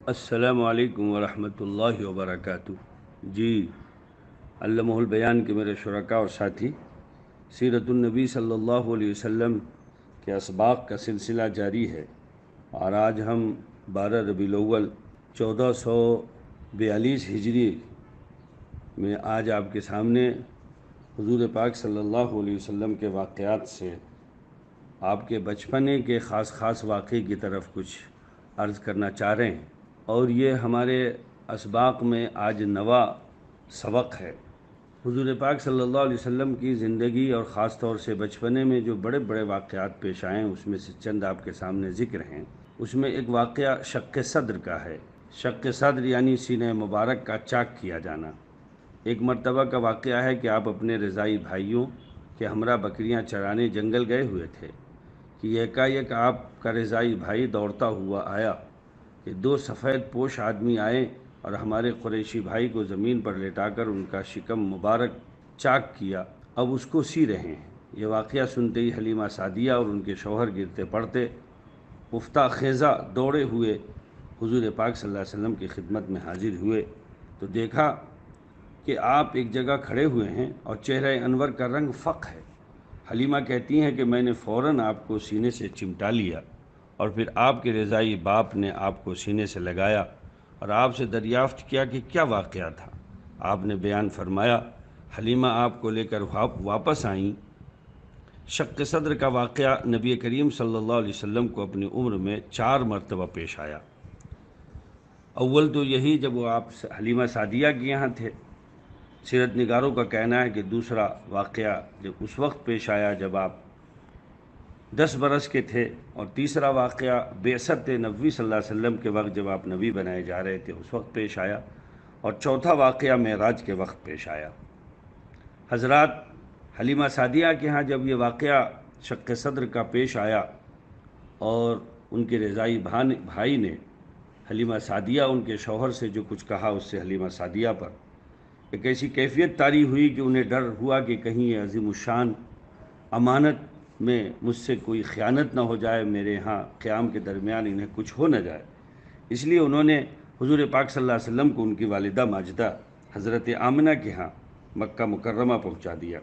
السلام علیکم ورحمۃ اللہ وبرکاتہ۔ جی، علامہ البیان کے میرے شرکاء اور ساتھی، سیرت النبی صلی اللہ علیہ وسلم کے اسباق کا سلسلہ جاری ہے، اور آج ہم 12 ربیع الاول 1442 ہجری میں آج آپ کے سامنے حضور پاک صلی اللہ علیہ وسلم کے واقعات سے آپ کے بچپنے کے خاص واقعے کی طرف کچھ عرض کرنا چاہ رہے ہیں، اور یہ ہمارے اسباق میں آج نواں سبق ہے۔ حضور پاک صلی اللہ علیہ وسلم کی زندگی اور خاص طور سے بچپنے میں جو بڑے بڑے واقعات پیش آئے ہیں، اس میں سے چند آپ کے سامنے ذکر ہیں۔ اس میں ایک واقعہ شق صدر کا ہے۔ شق صدر یعنی سینہ مبارک کا چاک کیا جانا۔ ایک مرتبہ کا واقعہ ہے کہ آپ اپنے رضائی بھائیوں کے ہمراہ بکریاں چرانے جنگل گئے ہوئے تھے کہ یکایک آپ کا رضائی بھائی دوڑتا ہوا آیا کہ 2 سفید پوش آدمی آئے اور ہمارے قریشی بھائی کو زمین پر لٹا کر ان کا شکم مبارک چاک کیا، اب اس کو سی رہے ہیں۔ یہ واقعہ سنتے ہی حلیمہ سعدیہ اور ان کے شوہر گرتے پڑتے افتہ خیزہ دوڑے ہوئے حضور پاک صلی اللہ علیہ وسلم کی خدمت میں حاضر ہوئے تو دیکھا کہ آپ ایک جگہ کھڑے ہوئے ہیں اور چہرہ انور کا رنگ فق ہے۔ حلیمہ کہتی ہیں کہ میں نے فوراً آپ کو سینے سے چمٹا لیا، اور پھر آپ کے رضائی باپ نے آپ کو سینے سے لگایا اور آپ سے دریافت کیا کہ کیا واقعہ تھا۔ آپ نے بیان فرمایا۔ حلیمہ آپ کو لے کر واپس آئیں۔ شق صدر کا واقعہ نبی کریم صلی اللہ علیہ وسلم کو اپنی عمر میں 4 مرتبہ پیش آیا۔ اول تو یہی جب وہ آپ حلیمہ سعدیہ کے یہاں تھے۔ سیرت نگاروں کا کہنا ہے کہ دوسرا واقعہ جب اس وقت پیش آیا جب آپ 10 برس کے تھے، اور تیسرا واقعہ بعثت نبوی صلی اللہ علیہ وسلم کے وقت جب آپ نبی بنائے جا رہے تھے اس وقت پیش آیا، اور چوتھا واقعہ معراج کے وقت پیش آیا۔ حضرات، حلیمہ سعدیہ کے ہاں جب یہ واقعہ شق صدر کا پیش آیا اور ان کے رضائی بھائی نے حلیمہ سعدیہ ان کے شوہر سے جو کچھ کہا، اس سے حلیمہ سعدیہ پر ایک ایسی کیفیت طاری ہوئی کہ انہیں ڈر ہوا کہ کہیں یہ عظیم الشان امانت میں مجھ سے کوئی خیانت نہ ہو جائے، میرے ہاں قیام کے درمیان انہیں کچھ ہو نہ جائے۔ اس لیے انہوں نے حضور پاک صلی اللہ علیہ وسلم کو ان کی والدہ ماجدہ حضرت آمنہ کے ہاں مکہ مکرمہ پہنچا دیا۔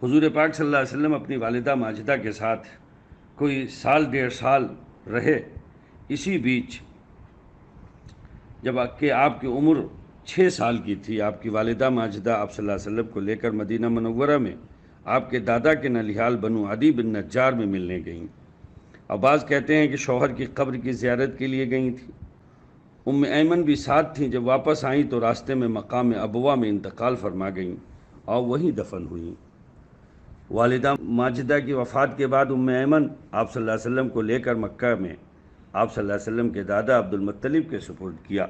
حضور پاک صلی اللہ علیہ وسلم اپنی والدہ ماجدہ کے ساتھ کوئی 1.5 سال رہے۔ اسی بیچ جب کہ آپ کی عمر 6 سال کی تھی، آپ کی والدہ ماجدہ آپ صلی اللہ علیہ وسلم کو لے کر مدینہ منورہ میں آپ کے دادا کے نلیحال بنو عدی بن نجار میں ملنے گئیں۔ بعض کہتے ہیں کہ شوہر کی قبر کی زیارت کے لیے گئی تھیں۔ ام ایمن بھی ساتھ تھیں۔ جب واپس آئیں تو راستے میں مقام ابوا میں انتقال فرما گئیں اور وہیں دفن ہوئیں۔ والدہ ماجدہ کی وفات کے بعد ام ایمن آپ صلی اللہ علیہ وسلم کو لے کر مکہ میں آپ صلی اللہ علیہ وسلم کے دادا عبد المطلب کے سپرد کیا۔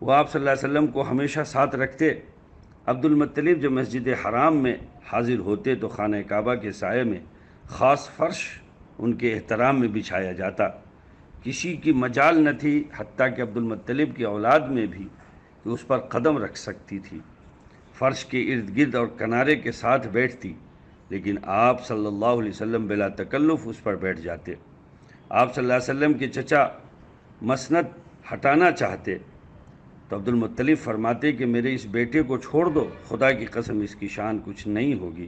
وہ آپ صلی اللہ علیہ وسلم کو ہمیشہ ساتھ رکھتے۔ عبد المطلب جب مسجد حرام میں حاضر ہوتے تو خانہ کعبہ کے سائے میں خاص فرش ان کے احترام میں بچھایا جاتا۔ کسی کی مجال نہ تھی، حتیٰ کہ عبد المطلب کی اولاد میں بھی، کہ اس پر قدم رکھ سکتی تھی۔ فرش کے ارد گرد اور کنارے کے ساتھ بیٹھتی، لیکن آپ صلی اللہ علیہ وسلم بلا تکلف اس پر بیٹھ جاتے۔ آپ صلی اللہ علیہ وسلم کے چچا مسند ہٹانا چاہتے تو عبد المطلب فرماتے کہ میرے اس بیٹے کو چھوڑ دو، خدا کی قسم اس کی شان کچھ نہیں ہوگی۔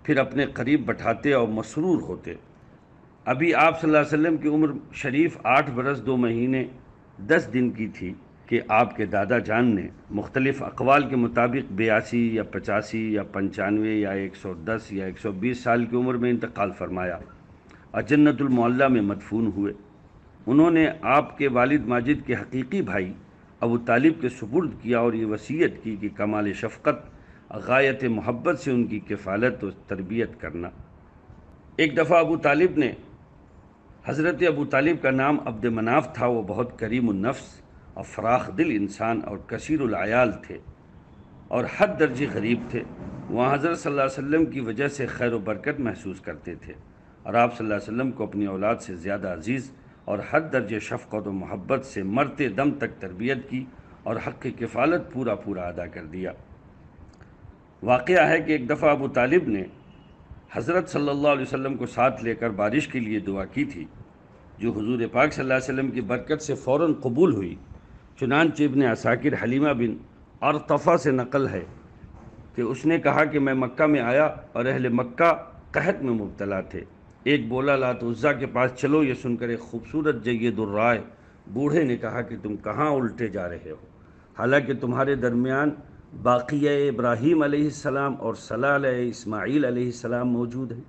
پھر اپنے قریب بٹھاتے اور مسرور ہوتے۔ ابھی آپ صلی اللہ علیہ وسلم کی عمر شریف 8 برس 2 مہینے 10 دن کی تھی کہ آپ کے دادا جان نے مختلف اقوال کے مطابق 82 یا 85 یا 95 یا 110 یا 120 سال کی عمر میں انتقال فرمایا اور جنت المعلیٰ میں مدفون ہوئے۔ انہوں نے آپ کے والد ماجد کے حقیقی بھائی ابو طالب کے سپرد کیا اور یہ وصیت کی کہ کمال شفقت، غایت محبت سے ان کی کفالت و تربیت کرنا۔ ایک دفعہ ابو طالب نے حضرت ابو طالب کا نام عبد مناف تھا۔ وہ بہت کریم النفس اور فراخ دل انسان اور کثیر العیال تھے اور حد درجے غریب تھے۔ وہاں حضرت صلی اللہ علیہ وسلم کی وجہ سے خیر و برکت محسوس کرتے تھے، اور آپ صلی اللہ علیہ وسلم کو اپنی اولاد سے زیادہ عزیز اور حد درجے شفقت و محبت سے مرتے دم تک تربیت کی اور حق کفالت پورا ادا کر دیا۔ واقعہ ہے کہ ایک دفعہ ابو طالب نے حضرت صلی اللہ علیہ وسلم کو ساتھ لے کر بارش کے لیے دعا کی تھی۔ جو حضور پاک صلی اللہ علیہ وسلم کی برکت سے فوراً قبول ہوئی۔ چنانچہ ابن عساکر حلیمہ بن ارطفہ سے نقل ہے کہ اس نے کہا کہ میں مکہ میں آیا اور اہل مکہ قحط میں مبتلا تھے۔ ایک بولا لات عزیٰ کے پاس چلو، یہ سن کر ایک خوبصورت جید الرائے بوڑھے نے کہا کہ تم کہاں الٹے جا رہے ہو، حالانکہ تمہارے درمیان باقیہ ابراہیم علیہ السلام اور صلالہ اسماعیل علیہ السلام موجود ہیں۔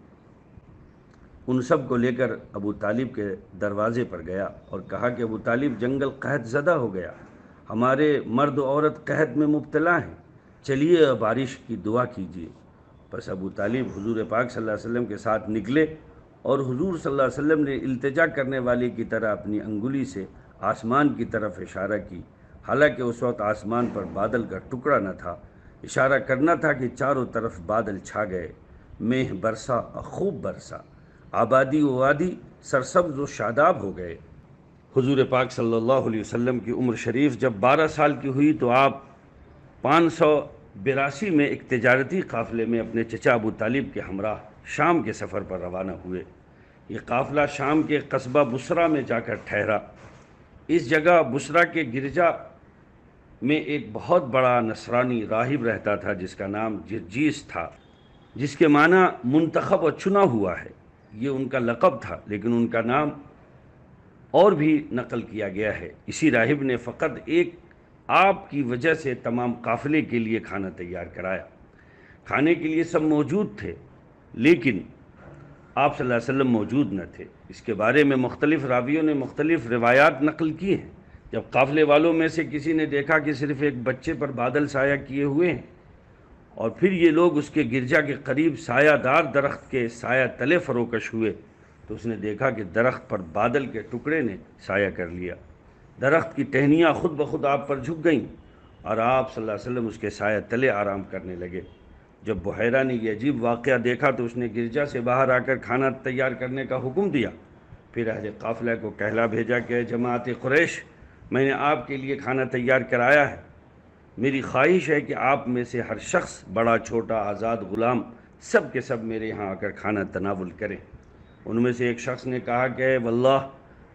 ان سب کو لے کر ابو طالب کے دروازے پر گیا اور کہا کہ ابو طالب، جنگل قحط زدہ ہو گیا، ہمارے مرد و عورت قحط میں مبتلا ہیں، چلیے بارش کی دعا کیجیے۔ پس ابو طالب حضور پاک صلی اللہ علیہ وسلم کے ساتھ نکلے اور حضور صلی اللہ علیہ وسلم نے التجا کرنے والے کی طرح اپنی انگلی سے آسمان کی طرف اشارہ کی، حالانکہ اس وقت آسمان پر بادل کا ٹکڑا نہ تھا۔ اشارہ کرنا تھا کہ چاروں طرف بادل چھا گئے، میہ برسا اور خوب برسا، آبادی و وادی سرسبز و شاداب ہو گئے۔ حضور پاک صلی اللہ علیہ وسلم کی عمر شریف جب 12 سال کی ہوئی تو آپ 582 میں ایک تجارتی قافلے میں اپنے چچا ابو طالب کے ہمراہ شام کے سفر پر روانہ ہوئے۔ یہ قافلہ شام کے قصبہ بصرہ میں جا کر ٹھہرا۔ اس جگہ بصرہ کے گرجا میں ایک بہت بڑا نصرانی راہب رہتا تھا جس کا نام جرجیس تھا، جس کے معنی منتخب اور چنا ہوا ہے۔ یہ ان کا لقب تھا، لیکن ان کا نام اور بھی نقل کیا گیا ہے۔ اسی راہب نے فقط ایک آپ کی وجہ سے تمام قافلے کے لیے کھانا تیار کرایا۔ کھانے کے لیے سب موجود تھے، لیکن آپ صلی اللہ علیہ وسلم موجود نہ تھے۔ اس کے بارے میں مختلف راویوں نے مختلف روایات نقل کی ہیں۔ جب قافلے والوں میں سے کسی نے دیکھا کہ صرف ایک بچے پر بادل سایہ کیے ہوئے ہیں اور پھر یہ لوگ اس کے گرجا کے قریب سایہ دار درخت کے سایہ تلے فروکش ہوئے، تو اس نے دیکھا کہ درخت پر بادل کے ٹکڑے نے سایہ کر لیا۔ درخت کی ٹہنیاں خود بخود آپ پر جھک گئیں اور آپ صلی اللہ علیہ وسلم اس کے سایہ تلے آرام کرنے لگے۔ جب بحیرہ نے یہ عجیب واقعہ دیکھا تو اس نے گرجا سے باہر آ کر کھانا تیار کرنے کا حکم دیا۔ پھر اہل قافلہ کو کہلا بھیجا کہ جماعت قریش، میں نے آپ کے لیے کھانا تیار کرایا ہے۔ میری خواہش ہے کہ آپ میں سے ہر شخص، بڑا چھوٹا، آزاد غلام، سب کے سب میرے یہاں آ کر کھانا تناول کریں۔ ان میں سے ایک شخص نے کہا کہ واللہ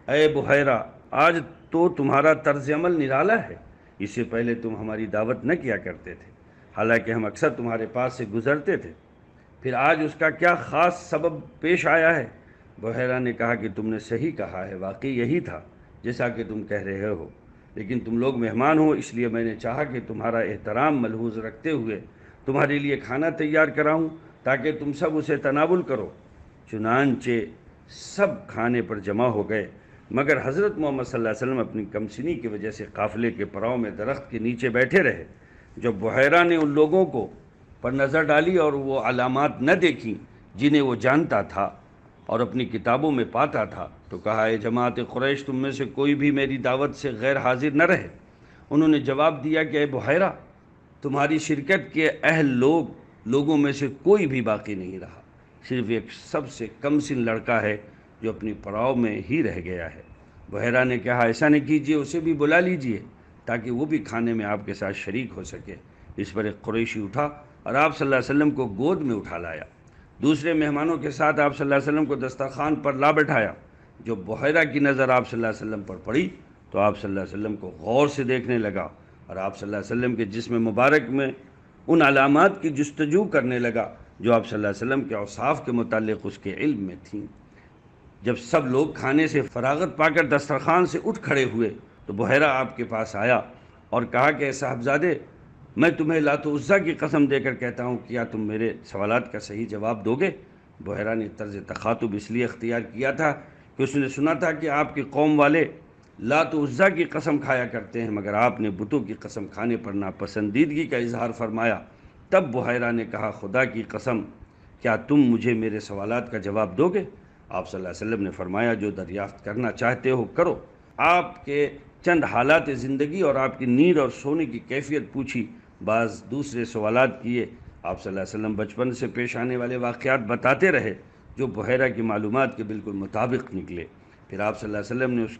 اے بحیرہ، آج تو تمہارا طرز عمل نرالا ہے، اس سے پہلے تم ہماری دعوت نہ کیا کرتے تھے، حالانکہ ہم اکثر تمہارے پاس سے گزرتے تھے، پھر آج اس کا کیا خاص سبب پیش آیا ہے؟ بحیرہ نے کہا کہ تم نے صحیح کہا ہے، واقعی یہی تھا جیسا کہ تم کہہ رہے ہو، لیکن تم لوگ مہمان ہو، اس لیے میں نے چاہا کہ تمہارا احترام ملحوظ رکھتے ہوئے تمہارے لیے کھانا تیار کراؤں تاکہ تم سب اسے تناول کرو۔ چنانچہ سب کھانے پر جمع ہو گئے، مگر حضرت محمد صلی اللہ علیہ وسلم اپنی کمسنی کی وجہ سے قافلے کے پڑاؤ میں درخت کے نیچے بیٹھے رہے۔ جب بحیرہ نے ان لوگوں کو پر نظر ڈالی اور وہ علامات نہ دیکھیں جنہیں وہ جانتا تھا اور اپنی کتابوں میں پاتا تھا، تو کہا اے جماعت قریش، تم میں سے کوئی بھی میری دعوت سے غیر حاضر نہ رہے۔ انہوں نے جواب دیا کہ اے بحیرہ، تمہاری شرکت کے اہل لوگوں میں سے کوئی بھی باقی نہیں رہا، صرف ایک سب سے کم سن لڑکا ہے جو اپنی پڑاؤ میں ہی رہ گیا ہے۔ بحیرہ نے کہا ایسا نہ کیجیے، اسے بھی بلا لیجیے تاکہ وہ بھی کھانے میں آپ کے ساتھ شریک ہو سکے۔ اس پر ایک قریشی اٹھا اور آپ صلی اللہ علیہ وسلم کو گود میں اٹھا لایا۔ دوسرے مہمانوں کے ساتھ آپ صلی اللہ علیہ وسلم کو دسترخوان پر لا بٹھایا۔ جو بحیرہ کی نظر آپ صلی اللہ علیہ وسلم پر پڑی تو آپ صلی اللہ علیہ وسلم کو غور سے دیکھنے لگا اور آپ صلی اللہ علیہ وسلم کے جسم مبارک میں ان علامات کی جستجو کرنے لگا جو آپ صلی اللہ علیہ وسلم کے اوصاف کے متعلق اس کے علم میں تھیں۔ جب سب لوگ کھانے سے فراغت پا کر دسترخوان سے اٹھ کھڑے ہوئے تو بحیرہ آپ کے پاس آیا اور کہا کہ اے صاحبزادے، میں تمہیں لات و عزیٰ کی قسم دے کر کہتا ہوں، کیا تم میرے سوالات کا صحیح جواب دو گے؟ بحیرہ نے طرز تخاطب اس لیے اختیار کیا تھا کہ اس نے سنا تھا کہ آپ کی قوم والے لات و عزیٰ کی قسم کھایا کرتے ہیں، مگر آپ نے بتوں کی قسم کھانے پر ناپسندیدگی کا اظہار فرمایا۔ تب بحیرہ نے کہا خدا کی قسم، کیا تم مجھے میرے سوالات کا جواب دو گے؟ آپ صلی اللہ علیہ وسلم نے فرمایا جو دریافت کرنا چاہتے ہو کرو۔ آپ کے چند حالات زندگی اور آپ کی نیند اور سونے کی کیفیت پوچھی، بعض دوسرے سوالات کیے۔ آپ صلی اللہ علیہ وسلم بچپن سے پیش آنے والے واقعات بتاتے رہے جو بحیرہ کی معلومات کے بالکل مطابق نکلے۔ پھر آپ صلی اللہ علیہ وسلم نے اس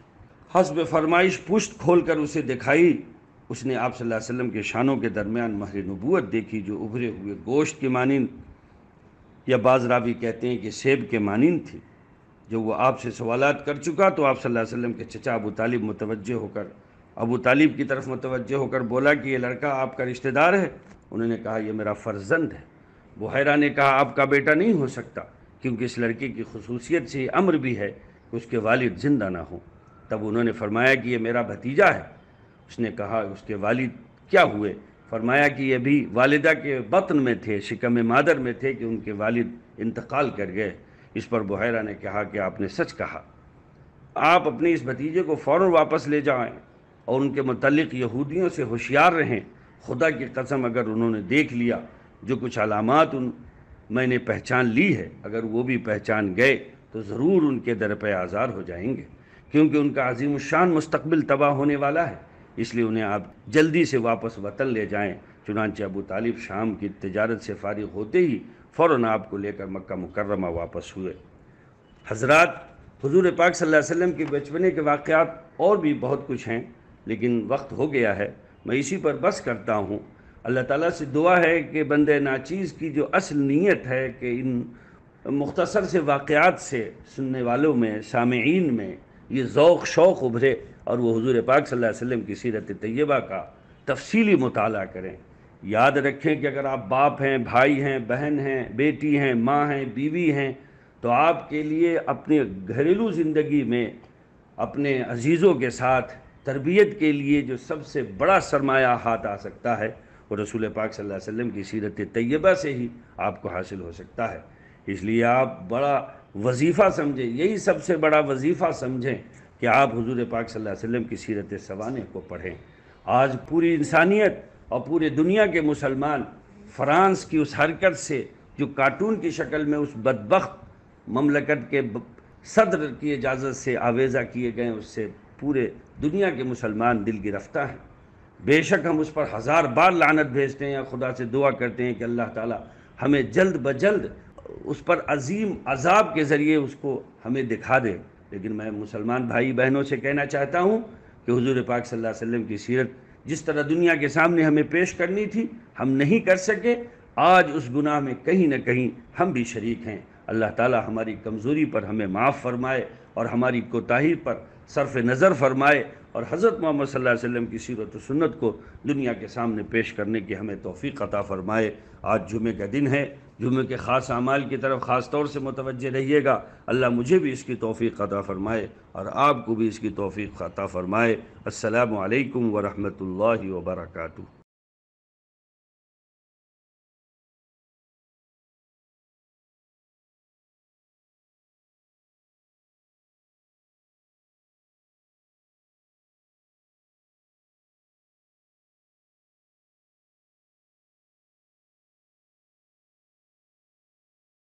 حسب فرمائش پشت کھول کر اسے دکھائی۔ اس نے آپ صلی اللہ علیہ وسلم کے شانوں کے درمیان مہر نبوت دیکھی جو ابھرے ہوئے گوشت کی مانند، یا بعض راوی کہتے ہیں کہ سیب کے مانند تھی۔ جو وہ آپ سے سوالات کر چکا تو آپ صلی اللہ علیہ وسلم کے چچا ابو طالب متوجہ ہو کر ابو طالب کی طرف متوجہ ہو کر بولا کہ یہ لڑکا آپ کا رشتہ دار ہے؟ انہوں نے کہا یہ میرا فرزند ہے۔ بحیرہ نے کہا آپ کا بیٹا نہیں ہو سکتا، کیونکہ اس لڑکے کی خصوصیت سے یہ امر بھی ہے کہ اس کے والد زندہ نہ ہوں۔ تب انہوں نے فرمایا کہ یہ میرا بھتیجا ہے۔ اس نے کہا اس کے والد کیا ہوئے؟ فرمایا کہ یہ بھی والدہ کے بطن میں تھے، شکم مادر میں تھے کہ ان کے والد انتقال کر گئے۔ اس پر بحیرہ نے کہا کہ آپ نے سچ کہا، آپ اپنے اس بھتیجے کو فوراً واپس لے جائیں اور ان کے متعلق یہودیوں سے ہوشیار رہیں۔ خدا کی قسم اگر انہوں نے دیکھ لیا جو کچھ علامات میں نے پہچان لی ہے، اگر وہ بھی پہچان گئے تو ضرور ان کے در پہ آزار ہو جائیں گے، کیونکہ ان کا عظیم الشان مستقبل تباہ ہونے والا ہے۔ اس لیے انہیں آپ جلدی سے واپس وطن لے جائیں۔ چنانچہ ابو طالب شام کی تجارت سے فارغ ہوتے ہی فوراً آپ کو لے کر مکہ مکرمہ واپس ہوئے۔ حضرات، حضور پاک صلی اللہ علیہ وسلم کے بچپنے کے واقعات اور بھی بہت کچھ ہیں، لیکن وقت ہو گیا ہے، میں اسی پر بس کرتا ہوں۔ اللہ تعالیٰ سے دعا ہے کہ بندے ناچیز کی جو اصل نیت ہے کہ ان مختصر سے واقعات سے سننے والوں میں، سامعین میں یہ ذوق شوق ابھرے اور وہ حضور پاک صلی اللہ علیہ وسلم کی سیرت طیبہ کا تفصیلی مطالعہ کریں۔ یاد رکھیں کہ اگر آپ باپ ہیں، بھائی ہیں، بہن ہیں، بیٹی ہیں، ماں ہیں، بیوی ہیں، تو آپ کے لیے اپنے گھریلو زندگی میں اپنے عزیزوں کے ساتھ تربیت کے لیے جو سب سے بڑا سرمایہ ہاتھ آ سکتا ہے وہ رسول پاک صلی اللہ علیہ وسلم کی سیرت طیبہ سے ہی آپ کو حاصل ہو سکتا ہے۔ اس لیے آپ بڑا وظیفہ سمجھیں، یہی سب سے بڑا وظیفہ سمجھیں کہ آپ حضور پاک صلی اللہ علیہ وسلم کی سیرت سوانح کو پڑھیں۔ آج پوری انسانیت اور پورے دنیا کے مسلمان فرانس کی اس حرکت سے جو کارٹون کی شکل میں اس بدبخت مملکت کے صدر کی اجازت سے آویزہ کیے گئے، اس سے پورے دنیا کے مسلمان دل گرفتہ ہیں۔ بے شک ہم اس پر ہزار بار لعنت بھیجتے ہیں، خدا سے دعا کرتے ہیں کہ اللہ تعالی ہمیں جلد بجلد اس پر عظیم عذاب کے ذریعے اس کو ہمیں دکھا دے۔ لیکن میں مسلمان بھائی بہنوں سے کہنا چاہتا ہوں کہ حضور پاک صلی اللہ علیہ وسلم کی سیرت جس طرح دنیا کے سامنے ہمیں پیش کرنی تھی ہم نہیں کر سکے، آج اس گناہ میں کہیں نہ کہیں ہم بھی شریک ہیں۔ اللہ تعالی ہماری کمزوری پر ہمیں معاف فرمائے اور ہماری کوتاہی پر صرف نظر فرمائے، اور حضرت محمد صلی اللہ علیہ وسلم کی سیرت و سنت کو دنیا کے سامنے پیش کرنے کی ہمیں توفیق عطا فرمائے۔ آج جمعے کا دن ہے، جمعے کے خاص اعمال کی طرف خاص طور سے متوجہ رہیے گا۔ اللہ مجھے بھی اس کی توفیق عطا فرمائے اور آپ کو بھی اس کی توفیق عطا فرمائے۔ السلام علیکم ورحمۃ اللہ وبرکاتہ۔